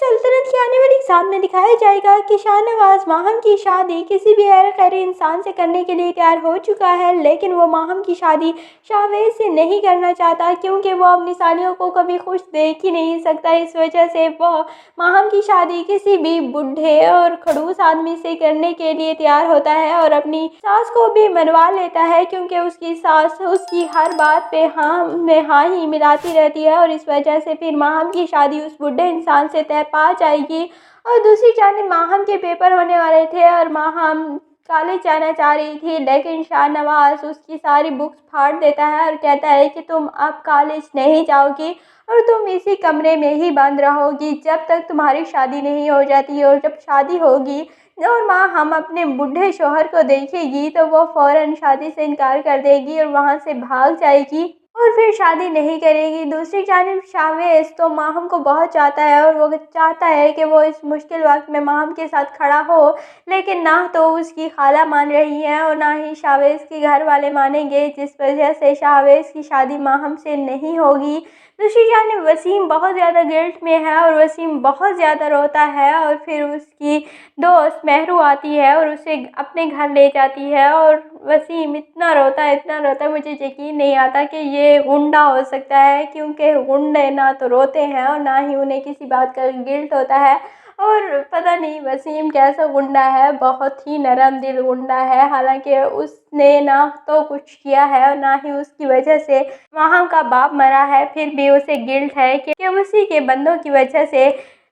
सल्तनत की आने वाली एग्जाम में दिखाया जाएगा कि शाहनवाज माहम की शादी किसी भी खैर इंसान से करने के लिए तैयार हो चुका है, लेकिन वो माहम की शादी शाहवेज से नहीं करना चाहता क्योंकि वो अपनी सालियों को कभी खुश देख ही नहीं सकता। इस वजह से वो माहम की शादी किसी भी बूढ़े और खड़ूस आदमी से करने के लिए तैयार होता है और अपनी सास को भी मनवा लेता है क्योंकि उसकी सास उसकी हर बात पे हाँ में हाँ ही मिलाती रहती है और इस वजह से फिर माहम की शादी उस बूढ़े इंसान से तय पा जाएगी। और दूसरी जानिब माहम के पेपर होने वाले थे और माहम कॉलेज जाना चाह रही थी, लेकिन शाहनवाज उसकी सारी बुक्स फाड़ देता है और कहता है कि तुम अब कॉलेज नहीं जाओगी और तुम इसी कमरे में ही बंद रहोगी जब तक तुम्हारी शादी नहीं हो जाती। और जब शादी होगी और माँ हम अपने बूढ़े शोहर को देखेगी तो वो फ़ौरन शादी से इनकार कर देगी और वहाँ से भाग जाएगी और फिर शादी नहीं करेगी। दूसरी जानिब शाहवेज तो माहम को बहुत चाहता है और वो चाहता है कि वो इस मुश्किल वक्त में माहम के साथ खड़ा हो, लेकिन ना तो उसकी खाला मान रही है और ना ही शाहवेज के घर वाले मानेंगे, जिस वजह से शाहवेज की शादी माहम से नहीं होगी। दूसरी जानिब वसीम बहुत ज़्यादा गिल्ट में है और वसीम बहुत ज़्यादा रोता है और फिर उसकी दोस्त महरू आती है और उसे अपने घर ले जाती है और वसीम इतना रोता है मुझे यकीन नहीं आता कि ये गुंडा हो सकता है, क्योंकि गुंडे ना तो रोते हैं और ना ही उन्हें किसी बात का गिल्ट होता है। और पता नहीं वसीम कैसा गुंडा है, बहुत ही नरम दिल गुंडा है। हालांकि उसने ना तो कुछ किया है और ना ही उसकी वजह से माहम का बाप मरा है, फिर भी उसे गिल्ट है कि उसी के बंदों की वजह से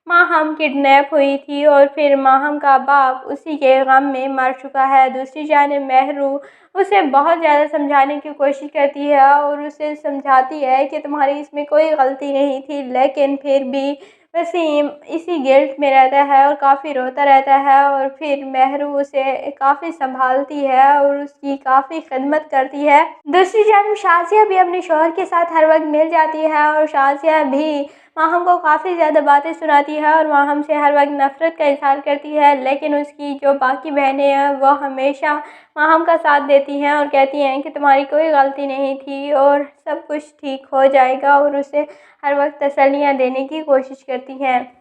माहम किडनैप हुई थी और फिर माहम का बाप उसी के गम में मर चुका है। दूसरी जानिब महरू उसे बहुत ज़्यादा समझाने की कोशिश करती है और उसे समझाती है कि तुम्हारी इसमें कोई गलती नहीं थी, लेकिन फिर भी वसीम इसी गिल्ट में रहता है और काफ़ी रोता रहता है। और फिर महरू उसे काफ़ी संभालती है और उसकी काफ़ी खिदमत करती है। दूसरी जानिब शाज़िया भी अपने शौहर के साथ हर वक्त मिल जाती है और शाज़िया भी माहम को काफ़ी ज़्यादा बातें सुनाती है और माहम से हर वक्त नफ़रत का इज़हार करती है, लेकिन उसकी जो बाकी बहनें हैं वो हमेशा माहम का साथ देती हैं और कहती हैं कि तुम्हारी कोई गलती नहीं थी और सब कुछ ठीक हो जाएगा और उसे हर वक्त तसल्लियाँ देने की कोशिश करती हैं।